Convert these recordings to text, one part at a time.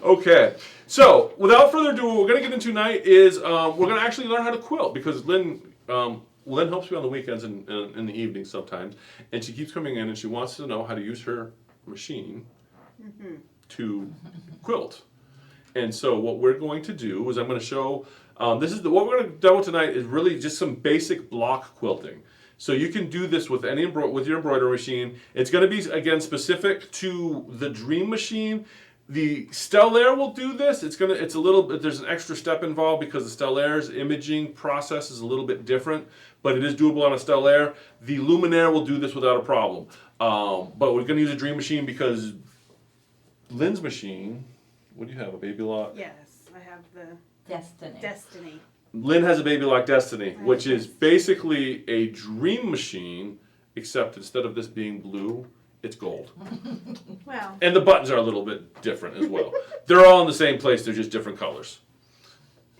Okay, so without further ado, what we're going to get into tonight is we're going to actually learn how to quilt because Lynn helps me on the weekends and in the evenings sometimes, and she keeps coming in and she wants to know how to use her machine to quilt. And so what we're going to do is I'm going to show, what we're going to demo tonight is really just some basic block quilting. So you can do this with with your embroidery machine. It's going to be, again, specific to the Dream machine. The Stellaire will do this. There's an extra step involved because the Stellaire's imaging process is a little bit different, but it is doable on a Stellaire. The Luminaire will do this without a problem. But we're going to use a Dream machine because Lynn's machine, what do you have, a Baby Lock? Yes, I have the Destiny. Lynn has a Baby Lock Destiny, which is basically a Dream machine, except instead of this being blue, it's gold. Wow. And the buttons are a little bit different as well. They're all in the same place, they're just different colors.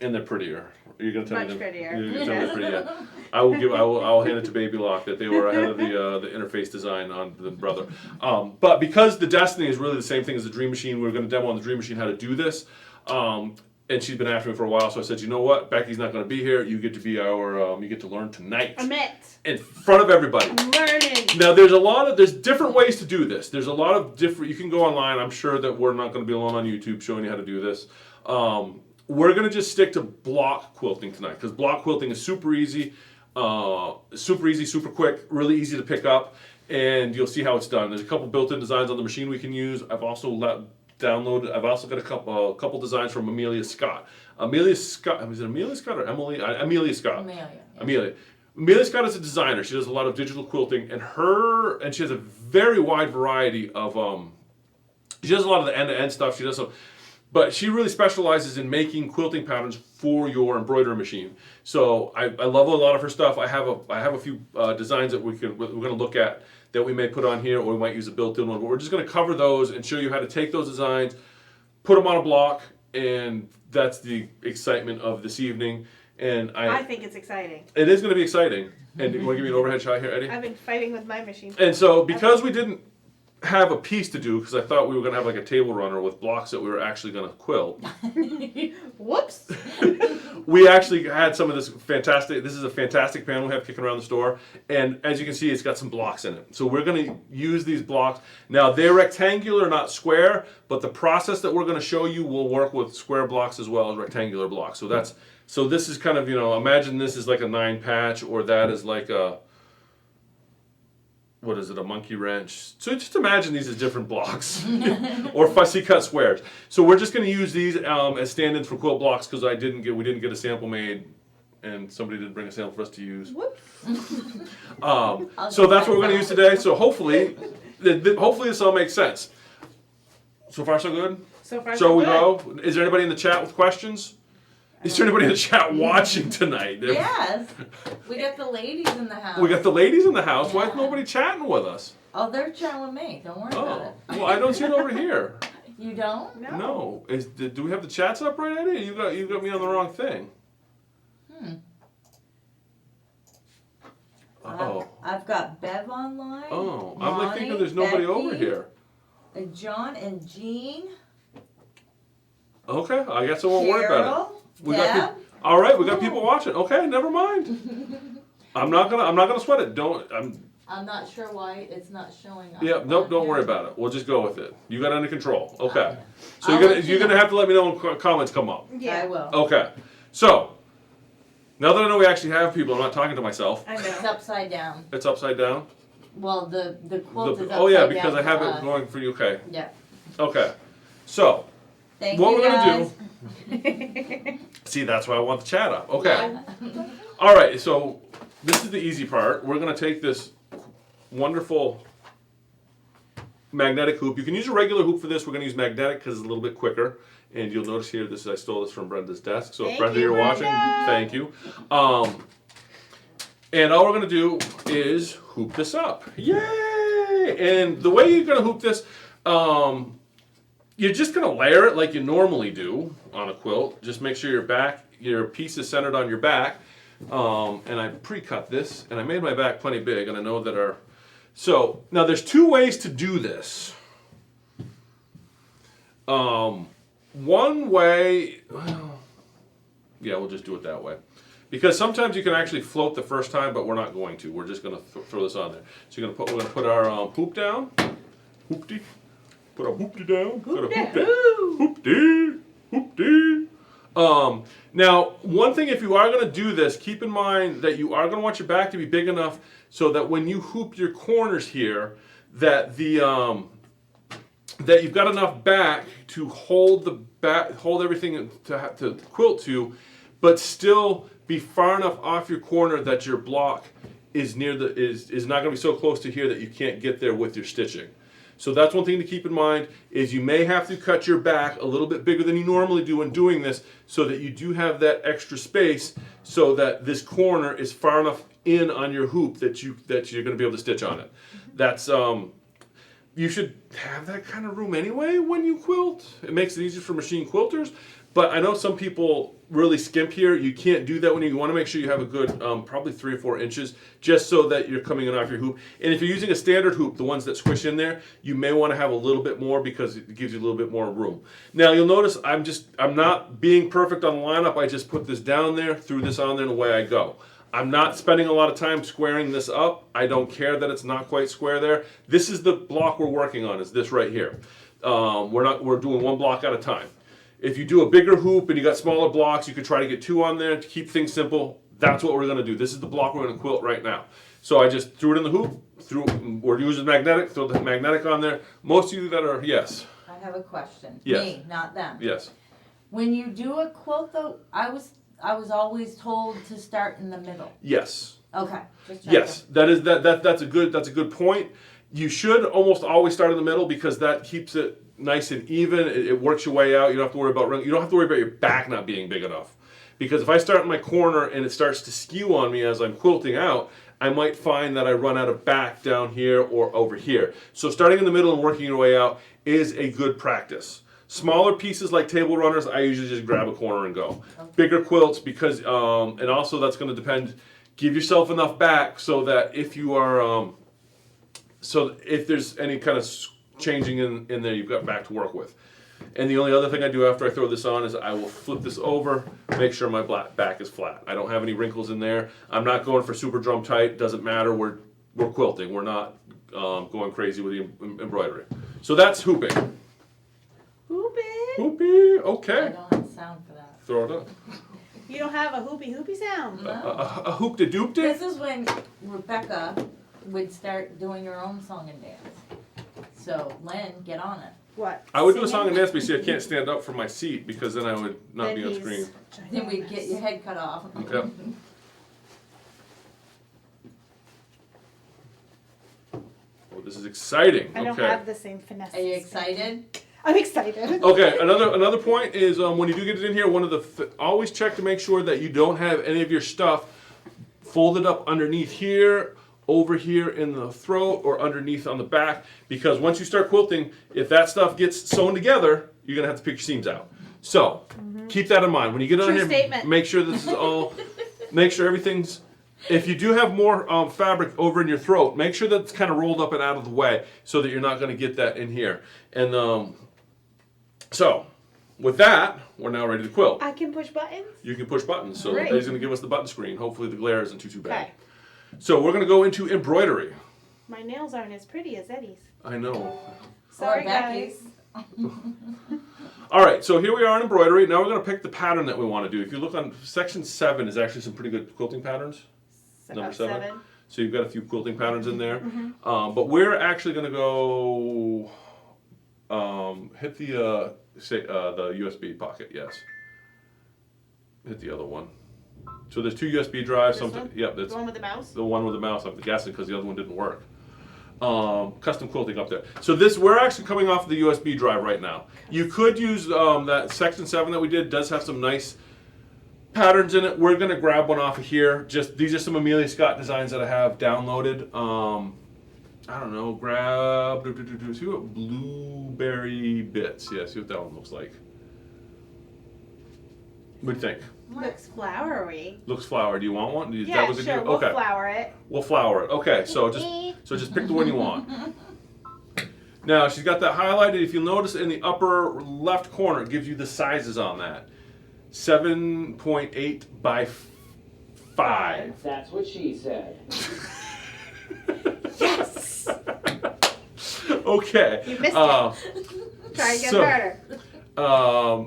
And they're prettier. You're gonna tell Much me prettier. You're gonna tell me they're prettier. I'll hand it to Baby Lock that they were ahead of the interface design on the brother. But because the Destiny is really the same thing as the Dream Machine, we're gonna demo on the Dream Machine how to do this. And she's been after me for a while, so I said, you know what? Becky's not going to be here. You get to be you get to learn tonight. In front of everybody. I'm learning. Now, there's different ways to do this. There's a lot of different, you can go online. I'm sure that we're not going to be alone on YouTube showing you how to do this. We're going to just stick to block quilting tonight, because block quilting is super easy, super quick, really easy to pick up, and you'll see how it's done. There's a couple built-in designs on the machine we can use. I've also I've also got a couple designs from Amelia Scott. Is it Amelia Scott or Emily? Amelia Scott. Amelia Scott is a designer. She does a lot of digital quilting, and she has a very wide variety of. She does a lot of the end-to-end stuff. But she really specializes in making quilting patterns for your embroidery machine. So I love a lot of her stuff. I have a few designs that we're going to look at that we may put on here, or we might use a built-in one. But we're just going to cover those and show you how to take those designs, put them on a block, and that's the excitement of this evening. And I think it's exciting. It is going to be exciting. And you want to give me an overhead shot here, Eddie? I've been fighting with my machine. And so because we didn't have a piece to do, because I thought we were going to have like a table runner with blocks that we were actually going to quilt. Whoops. We actually had some of this is a fantastic panel we have kicking around the store, and as you can see, it's got some blocks in it. So we're going to use these blocks. Now, they're rectangular, not square, but the process that we're going to show you will work with square blocks as well as rectangular blocks. So this is kind of, imagine this is like a 9-patch, or that is like a, what is it, a monkey wrench. So just imagine these as different blocks or fussy cut squares. So we're just going to use these as stand-ins for quilt blocks because we didn't get a sample made and somebody didn't bring a sample for us to use. Whoops. So that's what we're going to use today. So hopefully this all makes sense. So far so good? So far so we good. Go. Is there anybody in the chat with questions? Is there anybody in the chat watching tonight? Yes. We got the ladies in the house. We got the ladies in the house. Yeah. Why is nobody chatting with us? Oh, they're chatting with me. Don't worry about it. Well, I don't see it over here. You don't? No. Do we have the chats up right, Eddie? You got me on the wrong thing. Uh-oh. I've got Bev online. Oh, Lonnie, I'm like thinking there's nobody Becky, over here. And John and Jean. Okay, I guess I won't worry about it. Deb. All right, we got people watching. Okay, never mind. I'm not gonna sweat it. I'm not sure why it's not showing up. Yeah, nope, don't worry about it. We'll just go with it. You got it under control. Okay. So I'll you're gonna have to let me know when comments come up. Yeah. I will. Okay. So now that I know we actually have people, I'm not talking to myself. I know. It's upside down. It's upside down. Well, the quilt is upside down. Oh yeah, because I have for it us. going for you. Okay. Yeah. Okay. So Thank what you we're guys. gonna do? See, that's why I want the chat up. Okay. All right. So this is the easy part. We're gonna take this wonderful magnetic hoop. You can use a regular hoop for this. We're gonna use magnetic because it's a little bit quicker. And you'll notice here, I stole this from Brenda's desk. So if Brenda, you're watching, thank you. And all we're gonna do is hoop this up. Yay! And the way you're gonna hoop this, you're just gonna layer it like you normally do on a quilt. Just make sure your piece is centered on your back. And I pre-cut this, and I made my back plenty big, and I know that so now there's two ways to do this. one way, well, yeah, we'll just do it that way. Because sometimes you can actually float the first time, but we're not going to. We're just going to throw this on there. So we're going to put our hoop down. Hoopty. Put our hoopty down. Hoopty. Hoopty. Now, one thing, if you are going to do this, keep in mind that you are going to want your back to be big enough so that when you hoop your corners here, that that you've got enough back to hold everything to quilt to, but still be far enough off your corner that your block is not going to be so close to here that you can't get there with your stitching. So that's one thing to keep in mind, is you may have to cut your back a little bit bigger than you normally do when doing this, so that you do have that extra space, so that this corner is far enough in on your hoop that you're going to be able to stitch on it. That's you should have that kind of room anyway when you quilt. It makes it easier for machine quilters. But I know some people really skimp here. You can't do that when you want to make sure you have a good, probably 3 or 4 inches, just so that you're coming in off your hoop. And if you're using a standard hoop, the ones that squish in there, you may want to have a little bit more because it gives you a little bit more room. Now you'll notice I'm not being perfect on the lineup. I just put this down there, threw this on there, and away I go. I'm not spending a lot of time squaring this up. I don't care that it's not quite square there. This is the block we're working on, is this right here. We're doing one block at a time. If you do a bigger hoop and you got smaller blocks, you could try to get 2 on there to keep things simple. That's what we're going to do. This is the block we're going to quilt right now. So I just threw it in the hoop. We're using magnetic. Throw the magnetic on there. Most of you that are, yes. I have a question. Yes. Me, not them. Yes. When you do a quilt, though, I was always told to start in the middle. Yes. Okay. Just Yes. That's a good point. You should almost always start in the middle because that keeps it nice and even. It works your way out. You don't have to worry about your back not being big enough. Because if I start in my corner and it starts to skew on me as I'm quilting out, I might find that I run out of back down here or over here. So starting in the middle and working your way out is a good practice. Smaller pieces like table runners, I usually just grab a corner and go. Okay. Bigger quilts, because and also that's going to depend. Give yourself enough back so that if you are so if there's any kind of changing in there, you've got back to work with. And the only other thing I do after I throw this on is I will flip this over, make sure my back is flat. I don't have any wrinkles in there. I'm not going for super drum tight. Doesn't matter. We're quilting. We're not going crazy with the embroidery. So that's hooping. Hooping. Hoopy. Okay. I don't have a sound for that. Throw it up. You don't have a hoopy sound. No. A hoop-de-doop-de? This is when Rebecca would start doing her own song and dance. So, Lynn, get on it. What? I would do a song and dance, but see, I can't stand up from my seat because then I would not be on screen. Then we'd get your head cut off. Yep. Oh, this is exciting. I don't have the same finesse. Are you excited? I'm excited. Okay, another point is when you do get it in here, one of the always check to make sure that you don't have any of your stuff folded up underneath here, over here in the throat, or underneath on the back, because once you start quilting, if that stuff gets sewn together, you're gonna have to pick your seams out. So keep that in mind when you get on here. Statement. Make sure this is all. Make sure everything's. If you do have more fabric over in your throat, make sure that's kind of rolled up and out of the way so that you're not going to get that in here. And so, with that, we're now ready to quilt. I can push buttons? You can push buttons. So Great. Eddie's going to give us the button screen. Hopefully the glare isn't too bad. Okay. So we're going to go into embroidery. My nails aren't as pretty as Eddie's. I know. Sorry, Or Becky's. guys. All right, so here we are in embroidery. Now we're going to pick the pattern that we want to do. If you look on section 7, is actually some pretty good quilting patterns. Number 7. So you've got a few quilting patterns in there. But we're actually going to go hit the USB pocket, yes. Hit the other one. So there's 2 USB drives. This one? Yep, that's The one with the mouse? the one with the mouse. I'm guessing because the other one didn't work. Custom quilting up there. So we're actually coming off the USB drive right now. You could use that section 7 that we did. Does have some nice patterns in it. We're gonna grab one off of here. These are some Amelia Scott designs that I have downloaded. I don't know. See what blueberry bits. Yeah, see what that one looks like. What do you think? Looks flowery. Looks flowery. Do you want one? Yeah, that was sure. Okay. We'll flower it. We'll flower it. Okay, so just pick the one you want. Now she's got that highlighted. If you'll notice in the upper left corner, it gives you the sizes on that. 7.8 by 5. That's what she said. Yes. Okay. You missed it. Try again harder.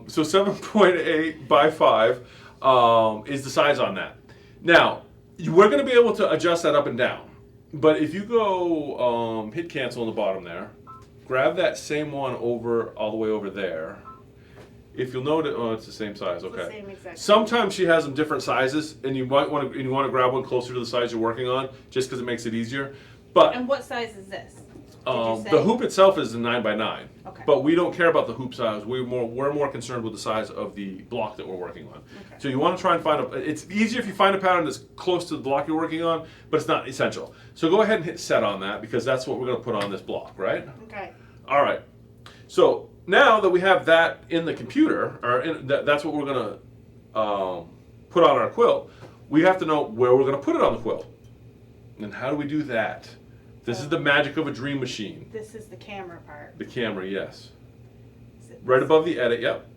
So 7.8 by 5 is the size on that. Now, we're going to be able to adjust that up and down. But if you go hit cancel on the bottom there, grab that same one over all the way over there. If you'll notice, oh, it's the same size. Okay. The same exact. Sometimes she has them different sizes, and you might want to grab one closer to the size you're working on, just because it makes it easier. But And what size is this? Did you say? the hoop itself is a 9 by 9. Okay. But we don't care about the hoop size. We're more concerned with the size of the block that we're working on. Okay. So you want to try and find it's easier if you find a pattern that's close to the block you're working on, but it's not essential. So go ahead and hit set on that, because that's what we're going to put on this block, right? Okay. All right. So now that we have that in the computer, or that's what we're going to put on our quilt, we have to know where we're going to put it on the quilt. And how do we do that? This is the magic of a dream machine. This is the camera part. The camera, yes. Is it- Right above the edit, yep.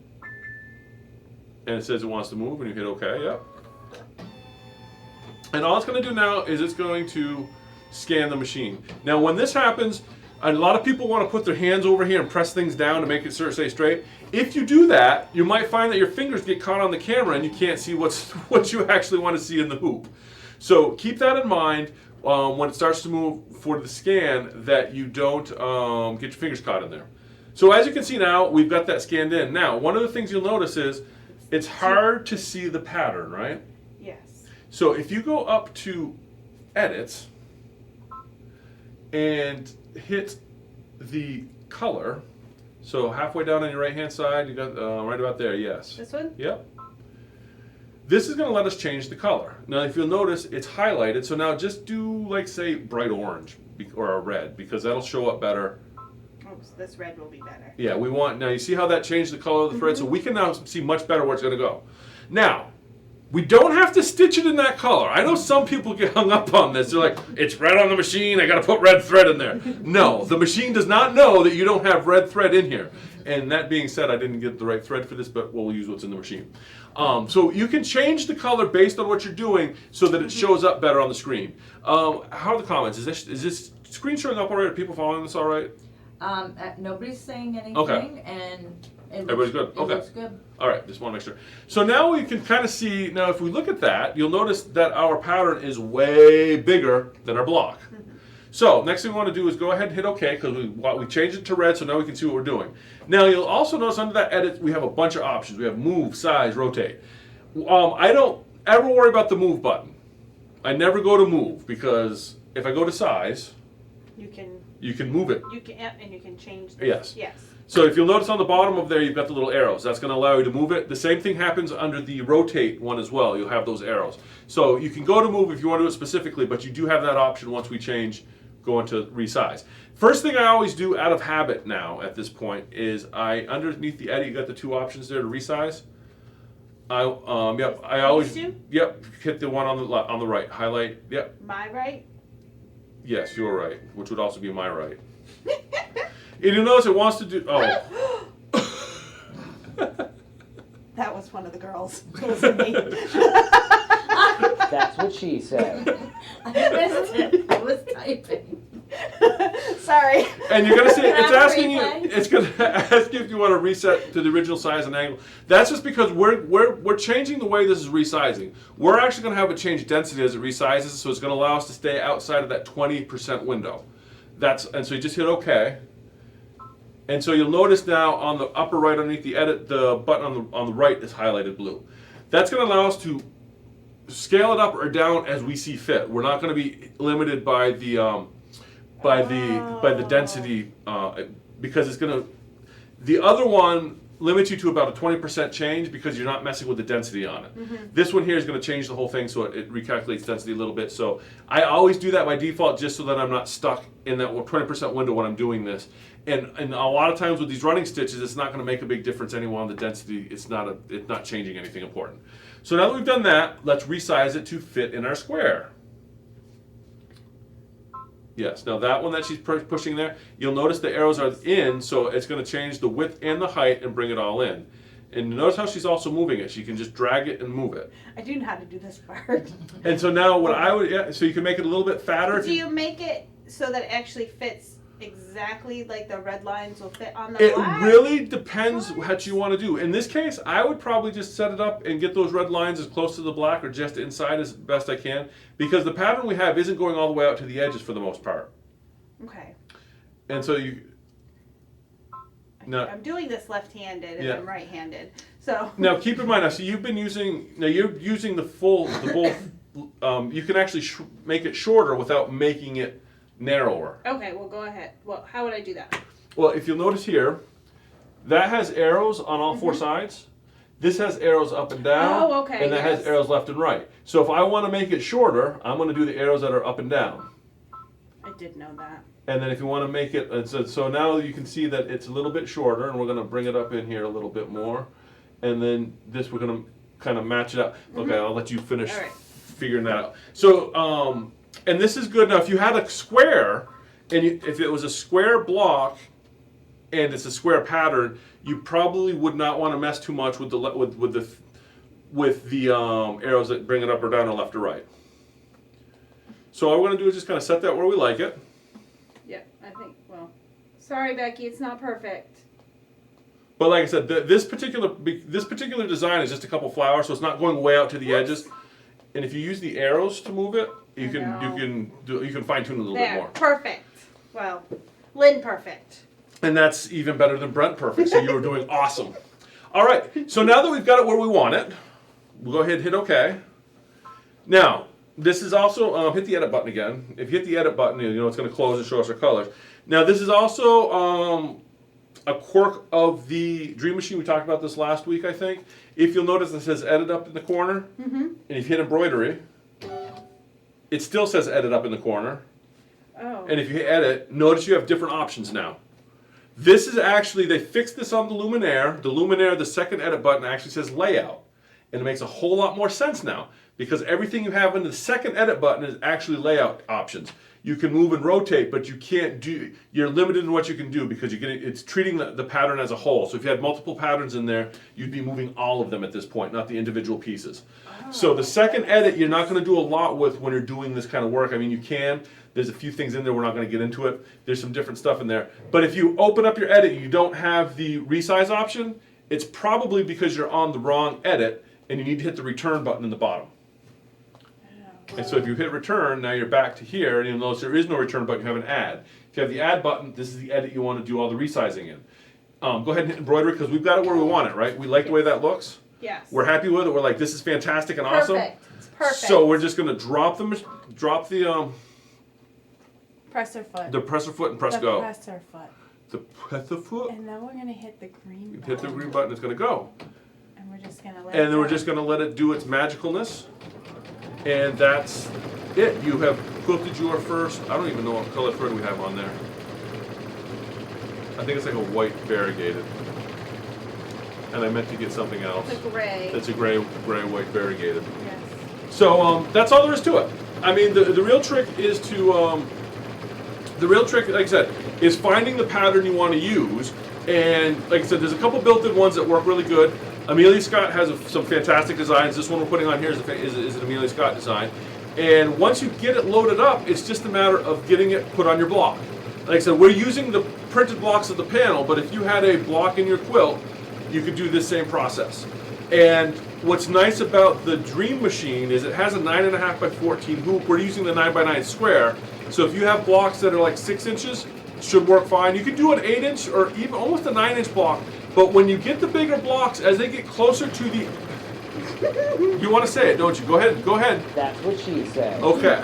And it says it wants to move, and you hit OK, yep. And all it's going to do now is it's going to scan the machine. Now, when this happens, a lot of people want to put their hands over here and press things down to make it sort of stay straight. If you do that, you might find that your fingers get caught on the camera and you can't see what you actually want to see in the hoop. So keep that in mind when it starts to move for the scan, that you don't get your fingers caught in there. So as you can see now, we've got that scanned in. Now, one of the things you'll notice is it's hard to see the pattern, right? Yes. So if you go up to edit and hit the color, so halfway down on your right hand side, you got right about there, yes. This one? Yep. This is going to let us change the color. Now if you'll notice, it's highlighted, so now just do, like, say, bright orange or a red, because that'll show up better. Oh, so this red will be better. Yeah, we want, now you see how that changed the color of the thread? So we can now see much better where it's going to go. Now, we don't have to stitch it in that color. I know some people get hung up on this. They're like, it's red on the machine, I got to put red thread in there. No, the machine does not know that you don't have red thread in here. And that being said, I didn't get the right thread for this, but we'll use what's in the machine. So you can change the color based on what you're doing so that it shows up better on the screen. How are the comments? Is this screen showing up all right? Are people following this all right? Nobody's saying anything, Okay. and it Everybody's looks, good? Okay. It looks good. All right, just want to make sure. So now we can kind of see, now if we look at that, you'll notice that our pattern is way bigger than our block. So next thing we want to do is go ahead and hit OK, because we changed it to red, so now we can see what we're doing. Now you'll also notice under that edit, we have a bunch of options. We have move, size, rotate. I don't ever worry about the move button. I never go to move, because if I go to size, You can, you can move it. and you can change this. Yes. Yes. So if you'll notice on the bottom of there, you've got the little arrows. That's going to allow you to move it. The same thing happens under the rotate one as well. You'll have those arrows. So you can go to move if you want to do it specifically, but you do have that option once we change going to resize. First thing I always do out of habit now at this point is underneath the edit, you got the two options there to resize. I always, These two? yep, hit the one on the right, highlight, yep, My right? yes, you're right, which would also be my right. And you'll notice it wants to do, oh. That was one of the girls. It wasn't me. That's what she said. I missed it. I was typing. Sorry. And you're gonna see it's Have a asking you. replay. It's gonna ask you if you want to reset to the original size and angle. That's just because we're changing the way this is resizing. We're actually gonna have it change density as it resizes, so it's gonna allow us to stay outside of that 20% window. And so you just hit OK. And so you'll notice now on the upper right underneath the edit, the button on the right is highlighted blue. That's gonna allow us to scale it up or down as we see fit. We're not gonna be limited by the by the density, because it's gonna, the other one limits you to about a 20% change because you're not messing with the density on it. This one here is gonna change the whole thing, so it recalculates density a little bit. So I always do that by default just so that I'm not stuck in that 20% window when I'm doing this. And a lot of times with these running stitches, it's not gonna make a big difference anyway on the density. It's not changing anything important. So now that we've done that, let's resize it to fit in our square. Yes. Now that one that she's pushing there, you'll notice the arrows are in, so it's going to change the width and the height and bring it all in. And notice how she's also moving it. She can just drag it and move it. I do know how to do this part. And so now what I would, yeah, so you can make it a little bit fatter. Do you make it so that it actually fits exactly like the red lines will fit on the It black? really depends what you want to do. In this case, I would probably just set it up and get those red lines as close to the black or just inside as best I can, because the pattern we have isn't going all the way out to the edges for the most part. Okay. And so you... Now, I'm doing this left-handed and Yeah. I'm right-handed. So now keep in mind, so you've been using, now you're using the both, you can actually make it shorter without making it narrower. okay, well go ahead. Well, how would I do that? Well, if you'll notice here, that has arrows on all four sides. This has arrows up and down. Oh, okay, And that has yes. arrows left and right. So if I want to make it shorter, I'm going to do the arrows that are up and down. I did know that. And then if you want to make it, so now you can see that it's a little bit shorter, and we're going to bring it up in here a little bit more. And then this, we're going to kind of match it up. Okay, I'll let you finish All right. figuring that out. So, and this is good. Now, if you had a square, and if it was a square block, and it's a square pattern, you probably would not want to mess too much with the arrows that bring it up or down or left or right. So all we're going to do is just kind of set that where we like it. Yeah, I think, well, sorry Becky, it's not perfect. But like I said, this particular design is just a couple flowers, so it's not going way out to the edges. And if you use the arrows to move it, you can fine tune it a little bit There, more. perfect. Well, Lynn perfect. And that's even better than Brent perfect. So you were doing awesome. All right. So now that we've got it where we want it, we'll go ahead and hit OK. Now, this is also hit the edit button again. If you hit the edit button, you know it's going to close and show us our colors. Now, this is also a quirk of the Dream Machine. We talked about this last week, I think. If you'll notice, it says edit up in the corner. And if you hit embroidery, it still says edit up in the corner. Oh. And if you hit edit, notice you have different options now. This is actually, they fixed this on the Luminaire. The Luminaire, the second edit button actually says layout. And it makes a whole lot more sense now, because everything you have in the second edit button is actually layout options. You can move and rotate, but you can't do, you're limited in what you can do because it's treating the pattern as a whole. So if you had multiple patterns in there, you'd be moving all of them at this point, not the individual pieces. So the second edit, you're not going to do a lot with when you're doing this kind of work. I mean, you can. There's a few things in there, we're not going to get into it. There's some different stuff in there. But if you open up your edit and you don't have the resize option, it's probably because you're on the wrong edit and you need to hit the return button in the bottom. And so if you hit return, now you're back to here, and you'll notice there is no return button, you have an add. If you have the add button, this is the edit you want to do all the resizing in. Go ahead and hit embroidery, because we've got it where we want it, right? We like the way that looks. Yes. We're happy with it. We're like, this is fantastic and awesome. Perfect. It's perfect. So we're just going to drop the Presser foot. the presser foot and press the go. presser foot. The presser foot. And then we're gonna hit the green button. Hit the green button. It's going to go. And we're just gonna let And it then we're go. just going to let it do its magicalness. And that's it. You have quilted your first, I don't even know what color thread we have on there. I think it's like a white variegated. And I meant to get something else. It's a gray. It's a gray-white variegated. Yes. So that's all there is to it. I mean, the real trick is to, like I said, is finding the pattern you want to use. And like I said, there's a couple built-in ones that work really good. Amelia Scott has some fantastic designs. This one we're putting on here is an Amelia Scott design. And once you get it loaded up, it's just a matter of getting it put on your block. Like I said, we're using the printed blocks of the panel, but if you had a block in your quilt, you could do this same process. And what's nice about the Dream Machine is it has a 9.5 by 14 hoop. We're using the 9 by 9 square. So if you have blocks that are like 6 inches, it should work fine. You can do an 8 inch or even almost a 9 inch block. But when you get the bigger blocks, as they get closer to the, you want to say it, don't you? Go ahead, go ahead. That's what she said. Okay.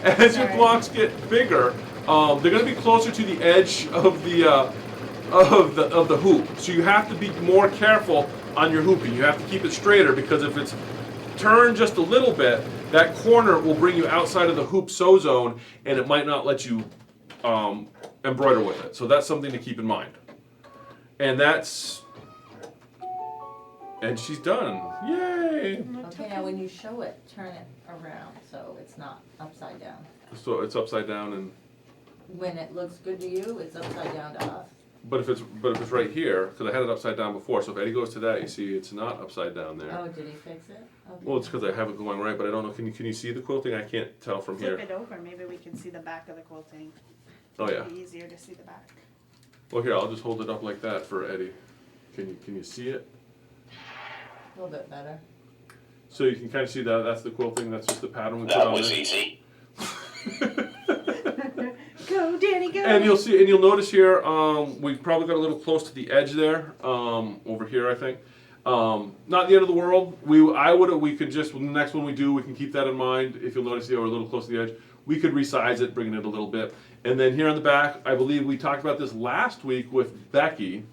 As your blocks get bigger, they're going to be closer to the edge of the hoop. So you have to be more careful on your hooping. You have to keep it straighter, because if it's turned just a little bit, that corner will bring you outside of the hoop sew zone, and it might not let you embroider with it. So that's something to keep in mind. And that's And she's done. Yay! Okay, now when you show it, turn it around so it's not upside down. So it's upside down, and When it looks good to you, it's upside down to us. but if it's right here, because I had it upside down before. So if Eddie goes to that, you see it's not upside down there. Oh, did he fix it? Okay. Well, it's because I have it going right, but I don't know. Can you see the quilting? I can't tell from Flip here. it over, maybe we can see the back of the quilting. Oh yeah. It'd be easier to see the back. Well, here I'll just hold it up like that for Eddie. Can you see it? A little bit better. So you can kind of see that that's the quilting. That's just the pattern we put That on was there. easy. Go, Danny, go! And you'll notice here, we probably got a little close to the edge there, over here, I think. Not the end of the world. We could just, the next one we do, we can keep that in mind. If you'll notice here, we're a little close to the edge. We could resize it, bring it a little bit. And then here on the back, I believe we talked about this last week with Becky.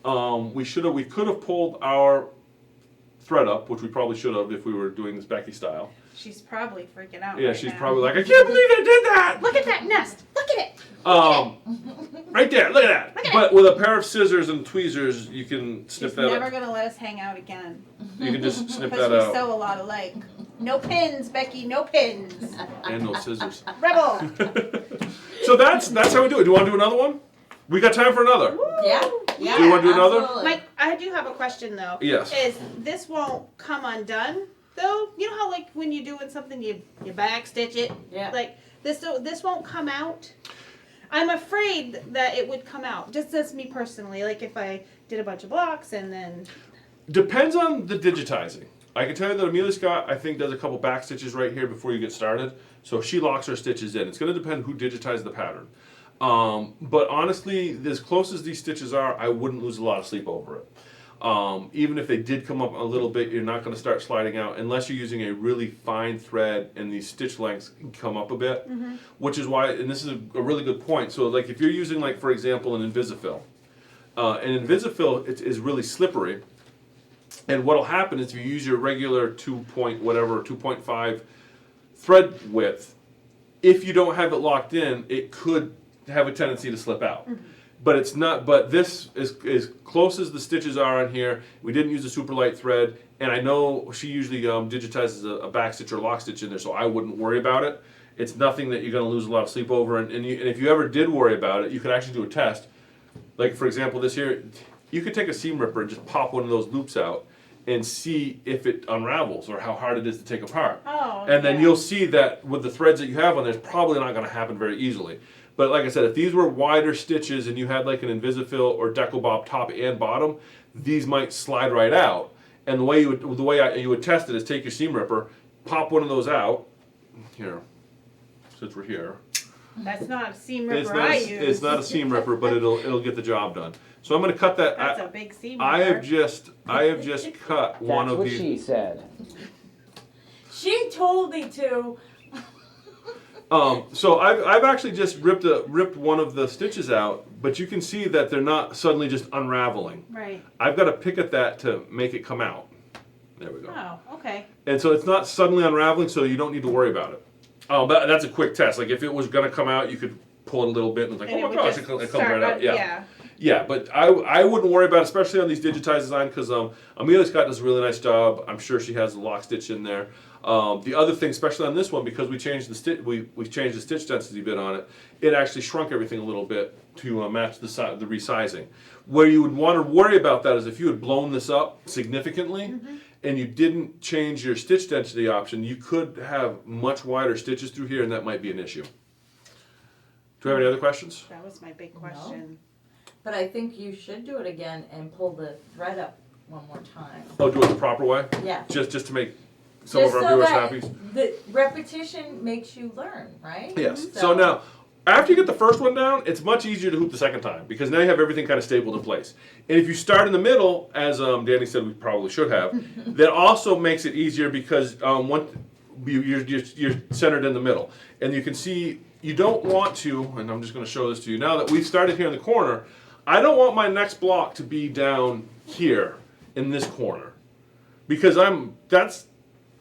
We could have pulled our thread up, which we probably should have if we were doing this Becky style. She's probably freaking out Yeah, right she's now. probably like, I can't believe I did that! Look at that nest! Look at it! Right there, look at that. Look at But with a pair of scissors and tweezers, you can snip She's that never out. gonna let us hang out again. You can just snip Because that we out. sew a lot alike. No pins, Becky, no pins. And no scissors. Rebel! So that's how we do it. Do you want to do another one? We got time for another. Yeah. Yeah. Do you want to do another? Absolutely. Mike, I do have a question though. Yes. Is this won't come undone though? You know how like when you're doing something you back stitch it? Yeah. Like this won't come out? I'm afraid that it would come out. Just as me personally, like if I did a bunch of blocks and then Depends on the digitizing. I can tell you that Amelia Scott, I think, does a couple back stitches right here before you get started. So she locks her stitches in. It's going to depend who digitized the pattern. But honestly, as close as these stitches are, I wouldn't lose a lot of sleep over it. Even if they did come up a little bit, you're not going to start sliding out unless you're using a really fine thread and these stitch lengths can come up a bit, which is why, and this is a really good point. So like if you're using like, for example, an Invisifill, an Invisifill is really slippery. And what'll happen is if you use your regular 2.5 thread width, if you don't have it locked in, it could have a tendency to slip out. But it's not. But this is as close as the stitches are on here. We didn't use a super light thread, and I know she usually digitizes a back stitch or lock stitch in there, so I wouldn't worry about it. It's nothing that you're going to lose a lot of sleep over. And if you ever did worry about it, you could actually do a test. Like for example, this here, you could take a seam ripper and just pop one of those loops out and see if it unravels or how hard it is to take apart. oh And then yeah. you'll see that with the threads that you have on there, it's probably not going to happen very easily. But like I said, if these were wider stitches and you had like an Invisifill or Deco-Bob top and bottom, these might slide right out. And the way you would test it is take your seam ripper, pop one of those out. Here, since we're here, That's not a seam it's ripper not I a, use. it's not a seam ripper, but it'll get the job done. So I'm going to cut that. That's a big seam I ripper. have just cut one That's of what these. she said. She told me to. So I've actually just ripped one of the stitches out, but you can see that they're not suddenly just unraveling. Right. I've got to pick at that to make it come out. There we go. Oh, okay. And so it's not suddenly unraveling, so you don't need to worry about it. That's a quick test. Like if it was going to come out, you could pull it a little bit and it's like, And oh it my would gosh, just it comes start right out. right- Yeah. Yeah, but I wouldn't worry about it, especially on these digitized designs, because Amelia Scott does a really nice job. I'm sure she has a lock stitch in there. The other thing, especially on this one, because we changed the stitch, we changed the stitch density bit on it. It actually shrunk everything a little bit to match the resizing. Where you would want to worry about that is if you had blown this up significantly, and you didn't change your stitch density option, you could have much wider stitches through here, and that might be an issue. Do we have any other questions? That was my big question. But I think you should do it again and pull the thread up one more time. Oh, do it the proper way? Yeah. Just to make some Just of our so viewers that happy? the repetition makes you learn, right? Yes. So now, after you get the first one down, it's much easier to hoop the second time because now you have everything kind of stapled in place. And if you start in the middle, as Danny said we probably should have, that also makes it easier because you're centered in the middle. And you can see, you don't want to, and I'm just going to show this to you, now that we've started here in the corner, I don't want my next block to be down here in this corner. Because that's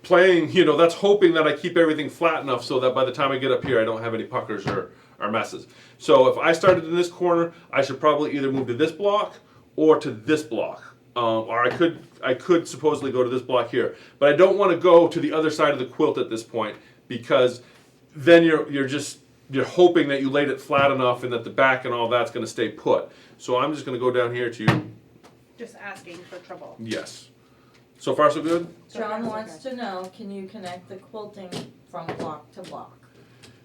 playing, that's hoping that I keep everything flat enough so that by the time I get up here I don't have any puckers or messes. So if I started in this corner, I should probably either move to this block or to this block. or I could supposedly go to this block here, but I don't want to go to the other side of the quilt at this point because then you're hoping that you laid it flat enough and that the back and all that's going to stay put. So I'm just going to go down here to Just asking for trouble. yes. So far so good. John wants to know, can you connect the quilting from block to block?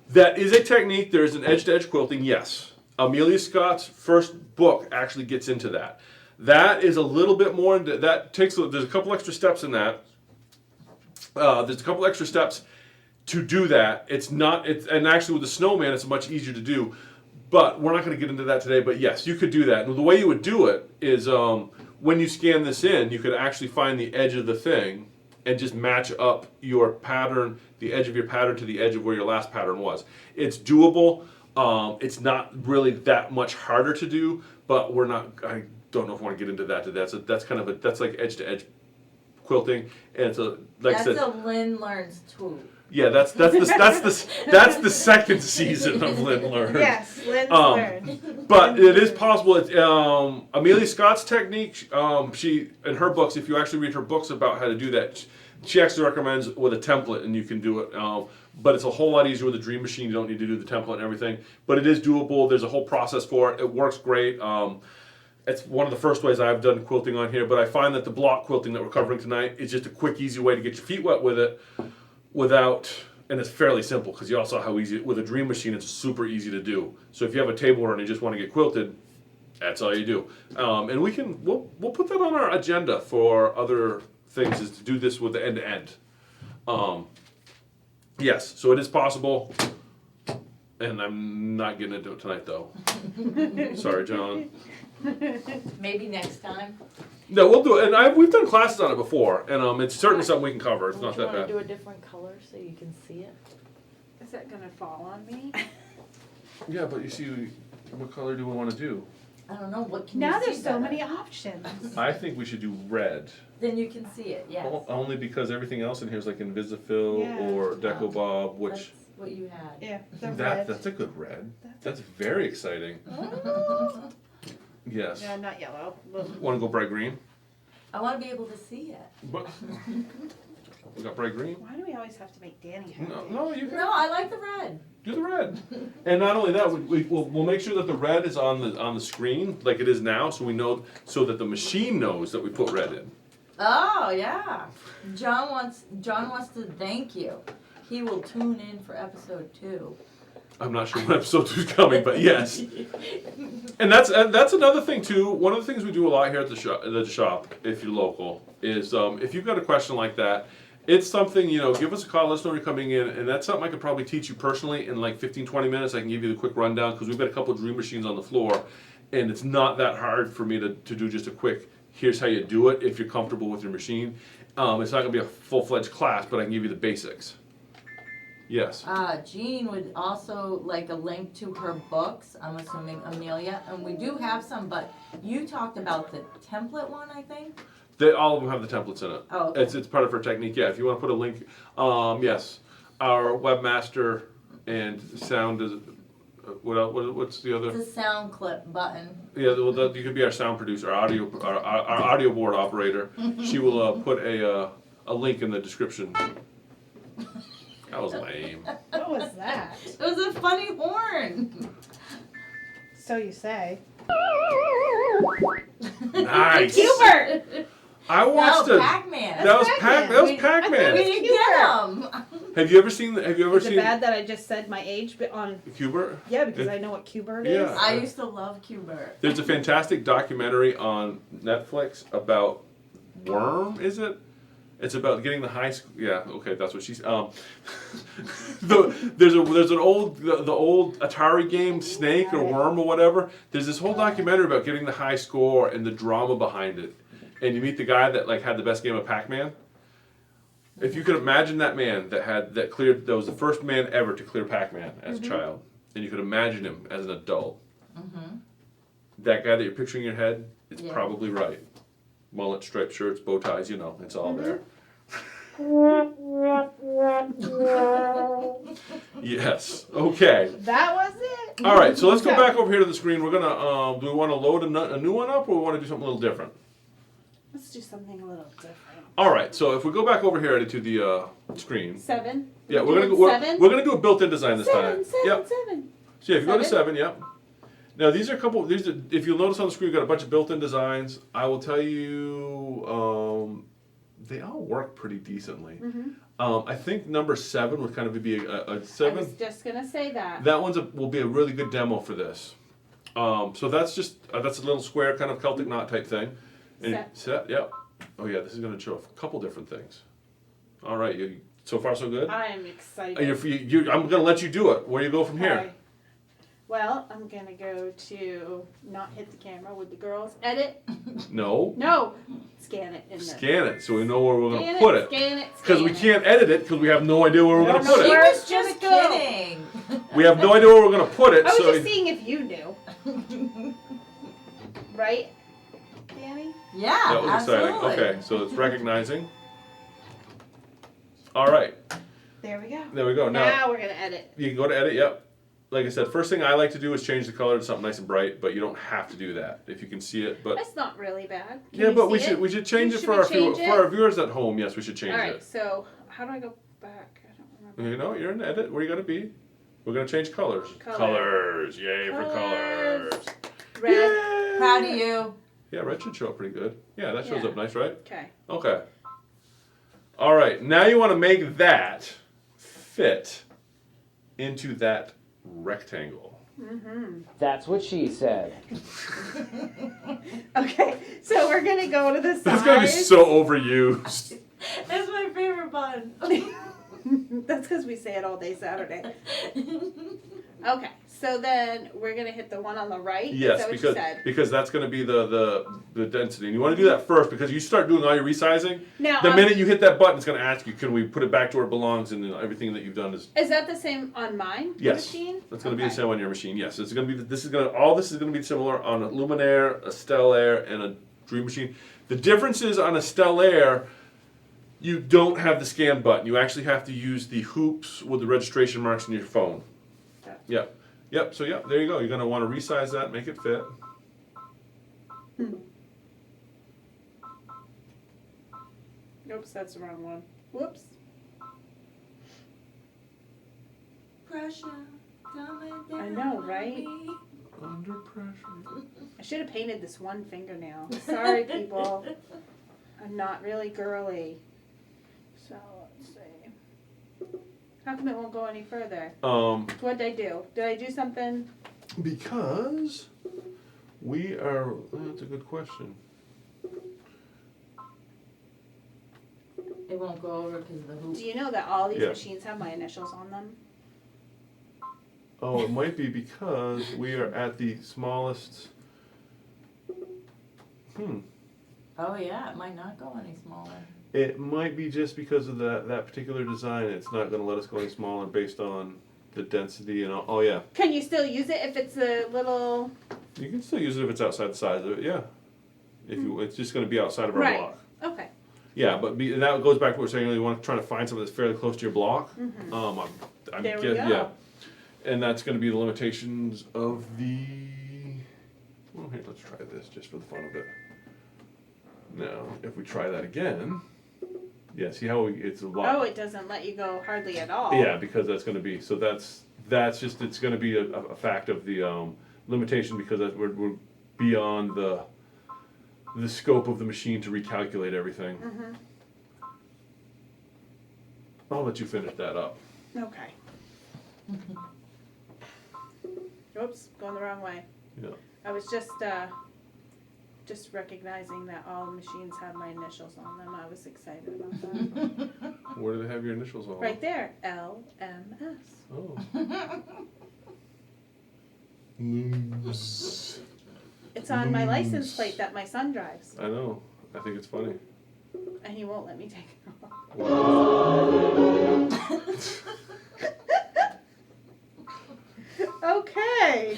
That is a technique. There's an edge-to-edge quilting, yes. Amelia Scott's first book actually gets into that. That is a little bit more, there's a couple extra steps in that. There's a couple extra steps to do that. And actually with the snowman, it's much easier to do. But we're not going to get into that today, but yes, you could do that. And the way you would do it is when you scan this in, you could actually find the edge of the thing and just match up your pattern, the edge of your pattern to the edge of where your last pattern was. It's doable. It's not really that much harder to do, but I don't know if I want to get into that today. That's like edge to edge quilting, and it's That's a Lynn Learns tool. yeah, that's the second season of Lynn Learns. Yes, Lynn's learned. But it is possible. It's, Amelia Scott's technique. She in her books, if you actually read her books about how to do that, she actually recommends with a template, and you can do it. But it's a whole lot easier with a Dream Machine. You don't need to do the template and everything. But it is doable. There's a whole process for it. It works great. It's one of the first ways I've done quilting on here. But I find that the block quilting that we're covering tonight is just a quick, easy way to get your feet wet with it, and it's fairly simple because you all saw how easy with a Dream Machine. It's super easy to do. So if you have a table and you just want to get quilted, that's all you do. And we'll put that on our agenda for other things, is to do this with the end to end. Yes, so it is possible, and I'm not getting into it tonight though. Sorry, John. Maybe next time. No, we'll do it, and we've done classes on it before, and it's certainly something we can cover. It's not Don't you that wanna bad. do a different color so you can see it? Is that gonna fall on me? Yeah, but you see, what color do we want to do? I don't know, what can Now you see there's so better? many options. I think we should do red. Then you can see it, yes. Only because everything else in here is like Invisafill Yeah. or Decobob, which That's what you had. Yeah, the red. that's a good red. That's very exciting. Yes. Yeah, not yellow. Want to go bright green? I wanna be able to see it. What? We got bright green? Why do we always have to make Danny happy? No, you can No, I like the red. do the red. And not only that, we'll make sure that the red is on the screen like it is now, so we know, so that the machine knows that we put red in. Oh, yeah. John wants to thank you. He will tune in for episode 2. I'm not sure when episode 2 is coming, but yes. And that's another thing too. One of the things we do a lot here at the shop, if you're local, is if you've got a question like that, it's something, give us a call, let us know you're coming in, and that's something I could probably teach you personally in like 15-20 minutes. I can give you the quick rundown because we've got a couple of Dream Machines on the floor, and it's not that hard for me to do just a quick, here's how you do it if you're comfortable with your machine. It's not going to be a full-fledged class, but I can give you the basics. Yes. Jean would also like a link to her books, I'm assuming Amelia, and we do have some, but you talked about the template one, I think? All of them have the templates in it. Oh, okay. It's part of her technique. Yeah, if you want to put a link, yes, our webmaster and sound is. What else? What's the other? It's a sound clip button. Yeah, well, you could be our sound producer, our audio board operator. She will put a link in the description. That was lame. What was that? It was a funny horn. So you say. Nice. Hubert! I watched No, it. Pac-Man. That was Pac-Man. That was We- Pac-Man. We didn't get him. Have you ever seen? Is it bad that I just said my age on? Cubert? Yeah, because I know what Qbert is. Yeah. I used to love Qbert. There's a fantastic documentary on Netflix about Worm. Is it? It's about getting the high school. Yeah, okay, that's what she's. There's an old the old Atari game Snake or Worm or whatever. There's this whole documentary about getting the high score and the drama behind it. And you meet the guy that had the best game of Pac-Man. If you could imagine that man that was the first man ever to clear Pac-Man as a child, and you could imagine him as an adult. That guy that you're picturing in your head, it's Yeah. probably right. Mullet, striped shirts, bow ties, it's all there. Yes. Okay. That was it. All right. So let's go back over here to the screen. We're gonna. Do we want to load a new one up, or we want to do something a little different? Let's do something a little different. All right, so if we go back over here to the screen. 7. Yeah, we're gonna go, seven. we're gonna do a built-in design this time. Seven. Yep. 7. So yeah, if you go to 7, 7. yep. Now these are a couple. These are, if you'll notice on the screen, we've got a bunch of built-in designs. I will tell you, they all work pretty decently. I think number 7 would kind of be a I 7. was just gonna say that. That will be a really good demo for this. So that's just that's a little square kind of Celtic knot type thing. And set. Yep. Oh yeah, this is going to show a couple different things. All right, so far so good. I am excited. I'm going to let you do it. Where do you go from here? Alright. Well, I'm gonna go to not hit the camera with the girls. Edit. No. No. Scan it in there. Scan it so we know where we're going to put it. Scan it. Because we can't edit it because we have no idea where we're going to No, put She it. Where was it's gonna just go. kidding. We have no idea where we're going to put it. I was So just seeing if you knew. Right, Danny? Yeah, that was absolutely. exciting. Okay, so it's recognizing. All right, There we go. there we go. Now we're gonna edit. you can go to edit. Yep. Like I said, first thing I like to do is change the color to something nice and bright, but you don't have to do that if you can see it. But That's not really bad. Can yeah, you but see we should change it Should for we our change it? for our viewers at home. Yes, we should change All right. it. So how do I go back? I don't remember. You know, you're in edit. Where you gotta be? We're gonna change colors. Color. Colors. Yay for Colors. colors. Red. Yay! Proud of you. Yeah, red should show up pretty good. Yeah, that shows Yeah. up nice, right? Okay. Okay. All right. Now you want to make that fit into that rectangle. That's what she said. Okay. So we're gonna go to the sides. That's gonna be so overused. That's my favorite bun. That's because we say it all day Saturday. Okay. So then we're gonna hit the one on the right. Is Yes, that what you said? because that's going to be the density, and you want to do that first because you start doing all your resizing. Now, The minute you hit that button, it's going to ask you, "Can we put it back to where it belongs?" And then everything that you've done is is that the same on mine? yes. Machine? That's going to be the Okay. same on your machine. Yes, it's going to be. This is going to all. This is going to be similar on a Luminaire, a Stellaire, and a Dream Machine. The difference is on a Stellaire, you don't have the scan button. You actually have to use the hoops with the registration marks in your phone. Gotcha. Yep. Yep. So there you go. You're going to want to resize that, make it fit. Oops, that's the wrong one. Whoops. Pressure coming down I know, on right? me. Under pressure. I should have painted this one fingernail. Sorry, people. I'm not really girly. So let's see. How come it won't go any further? What did I do? Did I do something? Because we are. That's a good question. It won't go over because of the hoop. Do you know that all these Yeah. machines have my initials on them? Oh, it might be because we are at the smallest. Oh yeah, it might not go any smaller. It might be just because of that particular design. It's not going to let us go any smaller based on the density and all. Oh yeah, Can you still use it if it's a little? you can still use it if it's outside the size of it. Yeah, if you, it's just going to be outside of our Right. block. Okay. Yeah, but that goes back to what we're saying. You want to try to find something that's fairly close to your block. I'm There we getting- go. Yeah, and that's going to be the limitations of the. Well, here, let's try this just for the fun of it. Now, if we try that again, yeah, see how it's a lot. Oh, it doesn't let you go hardly at all. Yeah, because that's going to be so. That's just it's going to be a fact of the limitation because we're beyond the scope of the machine to recalculate everything. I'll let you finish that up. Okay. Oops, going the wrong way. Yeah. I was just recognizing that all machines have my initials on them. I was excited about that. Where do they have your initials on? Right there, LMS. Oh. Lose. It's on my license Lose. plate that my son drives, I know. I think it's funny. and he won't let me take it off. Okay.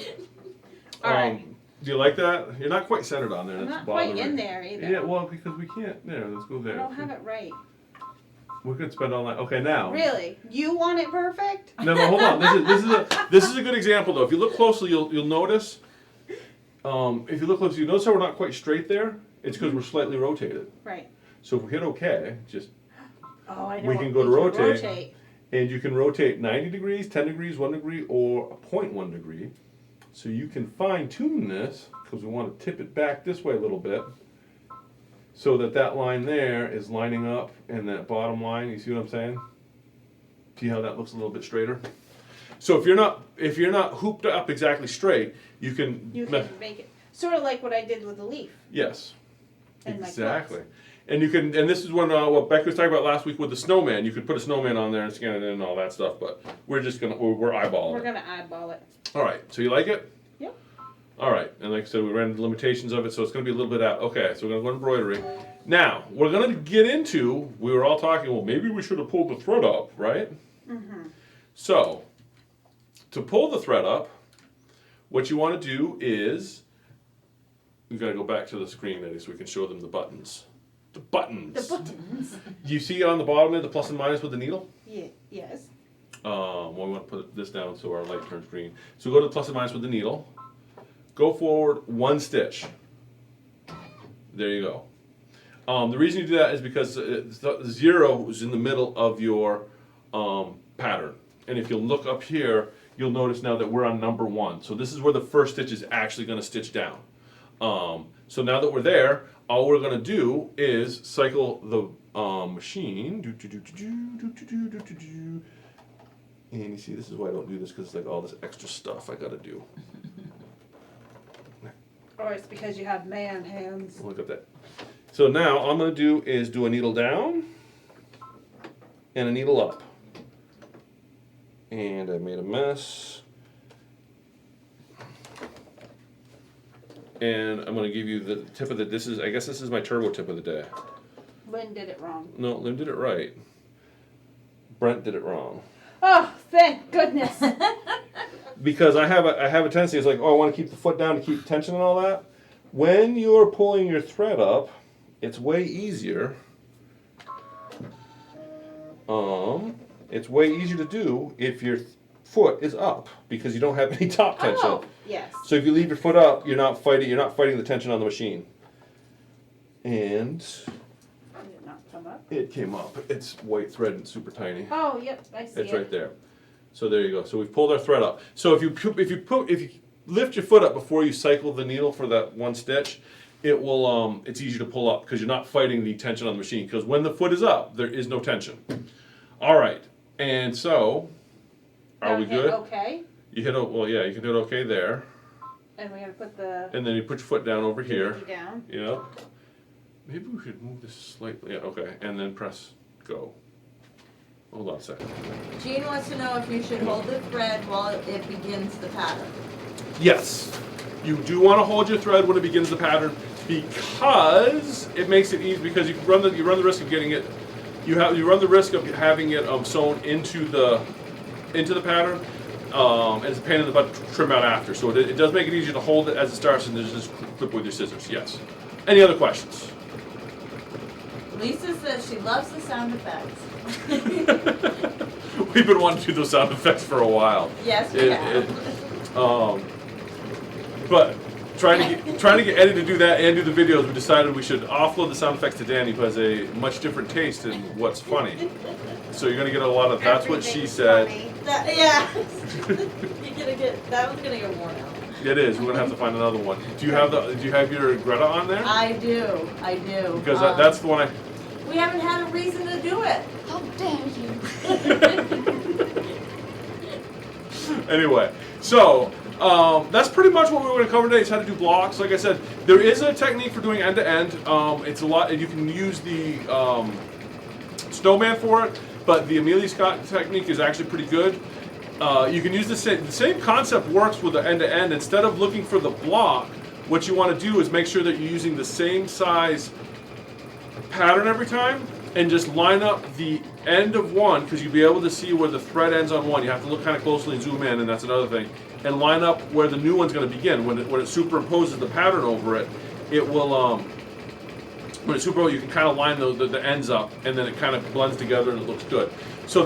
All right. Do you like that? You're not quite centered on there. I'm That's not quite bothering. in there either. Yeah, well, because we can't. There, let's go I there. don't have it right. We could spend all night. Okay, now. Really? You want it perfect? No, but hold on. This is a good example though. If you look closely, you'll notice. If you look closely, you notice how we're not quite straight there. It's because we're slightly rotated. Right. So if we hit OK, just Oh, I know. we what can go to we rotate. And you can rotate 90 degrees, 10 degrees, 1 degree, or a 0.1 degree. So you can fine tune this, because we want to tip it back this way a little bit, so that that line there is lining up, and that bottom line, you see what I'm saying? See how that looks a little bit straighter? So if you're not hooped up exactly straight, you can make it sort of like what I did with the leaf. Yes, And my exactly. quilts. And you can, and this is what Becky was talking about last week with the snowman. You could put a snowman on there and scan it in and all that stuff. But we're eyeballing We're it. gonna eyeball it. All right. So you like it? Yep. All right. And like I said, we ran the limitations of it, so it's going to be a little bit out. Okay. So we're going to go embroidery. Now we're going to get into. We were all talking. Well, maybe we should have pulled the thread up, right? Mm-hmm. So to pull the thread up, what you want to do is we've got to go back to the screen, Eddie, so we can show them the buttons. The buttons. The buttons. You see on the bottom there the plus and minus with the needle? Yeah. Yes. Well, we want to put this down so our light turns green. So go to the plus and minus with the needle. Go forward 1 stitch. There you go. The reason you do that is because the 0 is in the middle of your pattern. And if you'll look up here, you'll notice now that we're on number 1. So this is where the first stitch is actually going to stitch down. So now that we're there, all we're going to do is cycle the machine. And you see, this is why I don't do this, because it's like all this extra stuff I got to do. Or it's because you have man hands. Look at that. So now all I'm going to do is do a needle down and a needle up. And I made a mess. And I'm going to give you the tip of the, I guess this is my turbo tip of the day. Lynn did it wrong. No, Lynn did it right. Brent did it wrong. Oh, thank goodness. Because I have a tendency, it's like, oh, I want to keep the foot down to keep tension and all that. When you're pulling your thread up, it's way easier. It's way easier to do if your foot is up, because you don't have any top tension. Oh, yes. So if you leave your foot up, you're not fighting the tension on the machine. And Did it not come up? it came up. It's white thread and super tiny. Oh, yep, I see It's it. right there. So there you go. So we've pulled our thread up. So if you lift your foot up before you cycle the needle for that 1 stitch, it will it's easy to pull up because you're not fighting the tension on the machine. Because when the foot is up, there is no tension. All right. And so, are we good? Okay. You hit well, yeah. You can do it okay there. And we're gonna put the And then you put your foot down over here. pinky down. Yeah. Maybe we should move this slightly. Yeah. Okay. And then press go. Hold on a second. Jean wants to know if you should hold the thread while it begins the pattern. Yes, you do want to hold your thread when it begins the pattern, because it makes it easy. Because you run the risk of getting it. You run the risk of having it sewn into the pattern, and it's a pain in the butt to trim out after. So it does make it easier to hold it as it starts, and just clip with your scissors. Yes. Any other questions? Lisa says she loves the sound effects. We've been wanting to do those sound effects for a while. Yes, we have. But trying to get Eddie to do that and do the videos, we decided we should offload the sound effects to Danny, who has a much different taste in what's funny. So you're gonna get a lot of that's what she said. Funny. Yeah. That one's gonna get worn out. It is. We're gonna have to find another one. Do you have your Greta on there? I do. Because that's the one we haven't had a reason to do it. How dare you? Anyway, so that's pretty much what we were going to cover today. Is how to do blocks. Like I said, there is a technique for doing end to end. It's a lot, and you can use the snowman for it. But the Amelia Scott technique is actually pretty good. You can use the same concept works with the end to end. Instead of looking for the block, what you want to do is make sure that you're using the same size pattern every time, and just line up the end of one, because you'll be able to see where the thread ends on one. You have to look kind of closely and zoom in, and that's another thing. And line up where the new one's going to begin. When it superimposes the pattern over it, it will when it's superimposes, you can kind of line the ends up, and then it kind of blends together and it looks good. So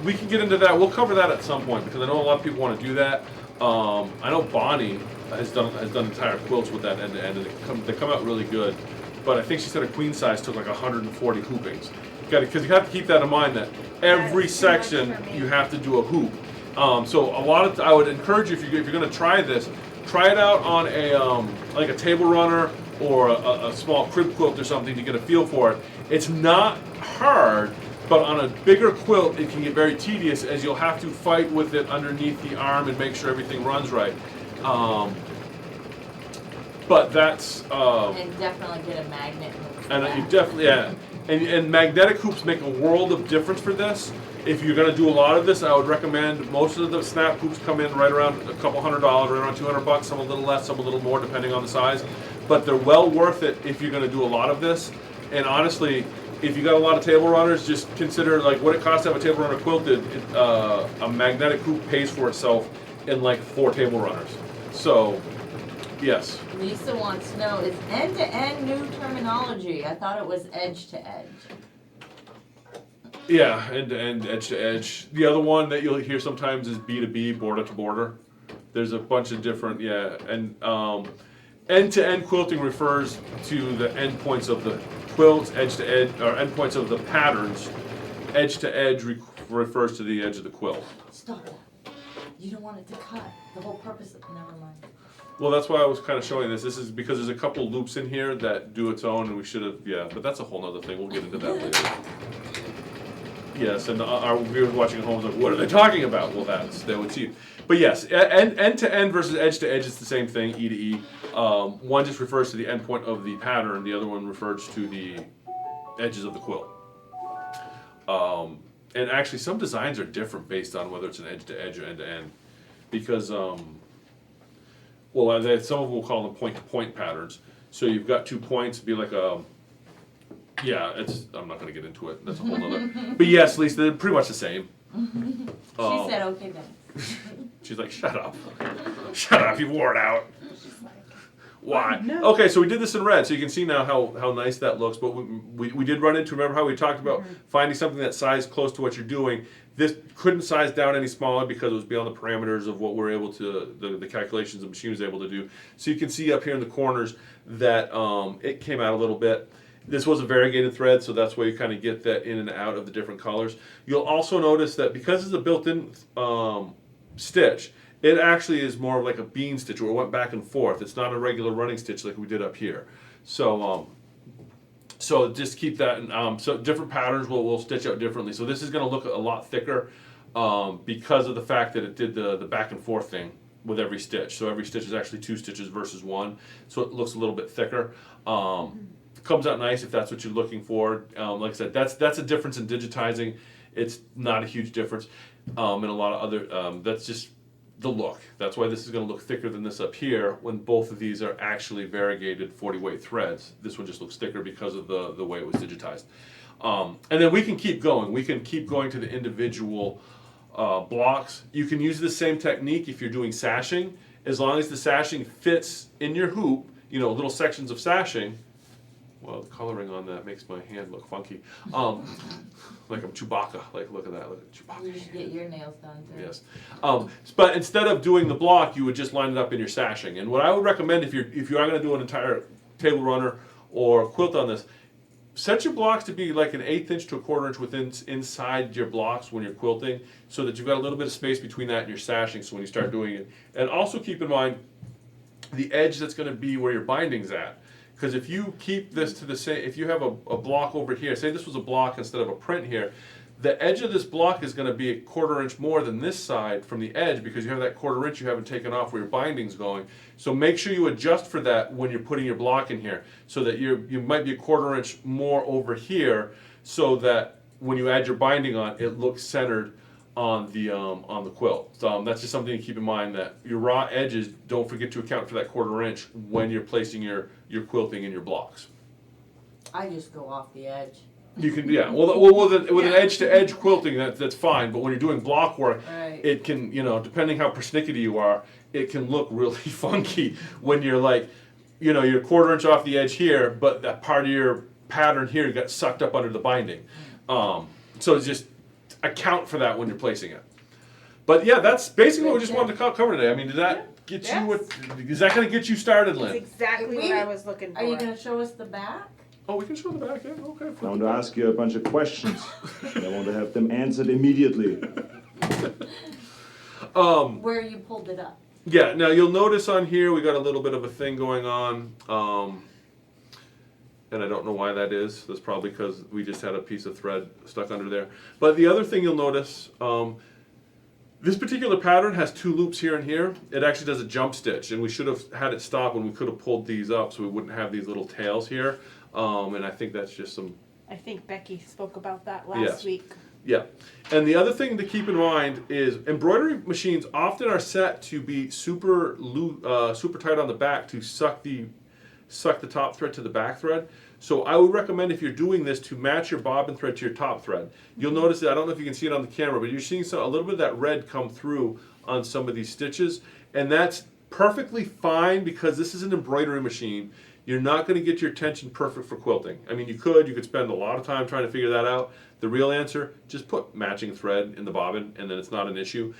we can get into that. We'll cover that at some point, because I know a lot of people want to do that. I know Bonnie has done entire quilts with that end to end, and they come out really good. But I think she said a queen size took like 140 hoopings. Because you have to keep that in mind that every That's too much section for me. you have to do a hoop. So I would encourage you if you're going to try this, try it out on a like a table runner or a small crib quilt or something to get a feel for it. It's not hard, but on a bigger quilt it can get very tedious as you'll have to fight with it underneath the arm and make sure everything runs right. But that's And definitely get a magnet. and you definitely, yeah. And magnetic hoops make a world of difference for this. If you're going to do a lot of this, I would recommend most of the snap hoops come in right around a couple $100, right around $200, some a little less, some a little more, depending on the size. But they're well worth it if you're going to do a lot of this. And honestly, if you got a lot of table runners, just consider like what it costs to have a table runner quilted. A magnetic hoop pays for itself in like 4 table runners. So, yes. Lisa wants to know, is end-to-end new terminology? I thought it was edge-to-edge. Yeah, end to end, edge to edge. The other one that you'll hear sometimes is B2B, border to border. There's a bunch of different, and end to end quilting refers to the end points of the quilts, edge to edge, or end points of the patterns. Edge to edge refers to the edge of the quilt. Stop that. You don't want it to cut. The whole purpose of, never mind. Well, that's why I was kind of showing this. This is because there's a couple loops in here that do its own, and we should have, but that's a whole nother thing. We'll get into that later. Yes, and our viewers watching at home is like, what are they talking about? Well, they would see. But yes, end to end versus edge to edge is the same thing, E to E. One just refers to the end point of the pattern. The other one refers to the edges of the quilt. And actually, some designs are different based on whether it's an edge to edge or end to end, because some of them will call them point to point patterns. So you've got 2 points, be like a. Yeah, I'm not going to get into it. That's a whole nother. But yes, Lisa, they're pretty much the same. She said, okay, thanks. She's like, shut up. Shut up, you wore it out. Why? No. Okay, so we did this in red, so you can see now how nice that looks. But we did run into, remember how we talked about finding something that sized close to what you're doing. This couldn't size down any smaller because it was beyond the parameters of what we're able to, the calculations the machine was able to do. So you can see up here in the corners that it came out a little bit. This was a variegated thread, so that's why you kind of get that in and out of the different colors. You'll also notice that because it's a built-in stitch, it actually is more like a bean stitch where it went back and forth. It's not a regular running stitch like we did up here. So just keep that in, so different patterns will stitch out differently. So this is going to look a lot thicker because of the fact that it did the back and forth thing with every stitch. So every stitch is actually 2 stitches versus 1, so it looks a little bit thicker. Comes out nice if that's what you're looking for. Like I said, that's a difference in digitizing. It's not a huge difference. And a lot of other, that's just the look. That's why this is going to look thicker than this up here when both of these are actually variegated 40 weight threads. This one just looks thicker because of the way it was digitized. And then we can keep going. We can keep going to the individual blocks. You can use the same technique if you're doing sashing, as long as the sashing fits in your hoop, little sections of sashing. Well, the coloring on that makes my hand look funky. Like I'm Chewbacca. Like, look at that. Look at Chewbacca. You should get your nails done too. Yes. But instead of doing the block, you would just line it up in your sashing. And what I would recommend if you are going to do an entire table runner or quilt on this, set your blocks to be like an 1/8 inch to a 1/4 inch inside your blocks when you're quilting, so that you've got a little bit of space between that and your sashing. So when you start doing it, and also keep in mind the edge that's going to be where your binding's at. Because if you keep this to the same, if you have a block over here, say this was a block instead of a print here, the edge of this block is going to be a 1/4 inch more than this side from the edge because you have that 1/4 inch you haven't taken off where your binding's going. So make sure you adjust for that when you're putting your block in here, so that you might be a 1/4 inch more over here, so that when you add your binding on, it looks centered on the quilt. So that's just something to keep in mind, that your raw edges, don't forget to account for that 1/4 inch when you're placing your quilting in your blocks. I just go off the edge. You can, yeah. Well, with an edge to edge quilting, that's fine. But when you're doing block work, Right. it can, depending how persnickety you are, it can look really funky when you're like, you're 1/4 inch off the edge here, but that part of your pattern here got sucked up under the binding. So just account for that when you're placing it. But yeah, that's basically what we just wanted to cover today. I mean, did that get you? Yes. Is that going to get you started, It's Lynn? exactly what I was looking for. Are you gonna show us the back? Oh, we can show the back. Yeah, okay. I want to ask you a bunch of questions. And I want to have them answered immediately. Where you pulled it up? Yeah. Now you'll notice on here we got a little bit of a thing going on. And I don't know why that is. That's probably because we just had a piece of thread stuck under there. But the other thing you'll notice, this particular pattern has 2 loops here and here. It actually does a jump stitch, and we should have had it stop when we could have pulled these up so we wouldn't have these little tails here. And I think that's just some, I think Becky spoke about that Yes. last week. yeah. And the other thing to keep in mind is embroidery machines often are set to be super tight on the back to suck the top thread to the back thread. So I would recommend, if you're doing this, to match your bobbin thread to your top thread. You'll notice that, I don't know if you can see it on the camera, but you're seeing a little bit of that red come through on some of these stitches, and that's perfectly fine because this is an embroidery machine. You're not going to get your tension perfect for quilting. I mean, you could spend a lot of time trying to figure that out. The real answer, just put matching thread in the bobbin, and then it's not an issue.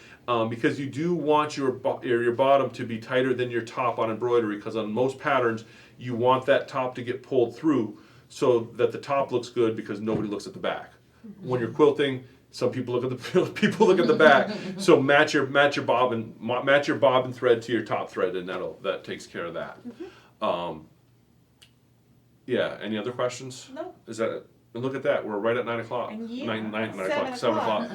Because you do want your bottom to be tighter than your top on embroidery, because on most patterns, you want that top to get pulled through so that the top looks good, because nobody looks at the back. When you're quilting, some people look at the back. So match your bobbin thread to your top thread, and that takes care of that. Yeah. Any other questions? No. Is that it? And look at that. We're right at 9 o'clock. And you? 9 7 o'clock. 7 o'clock.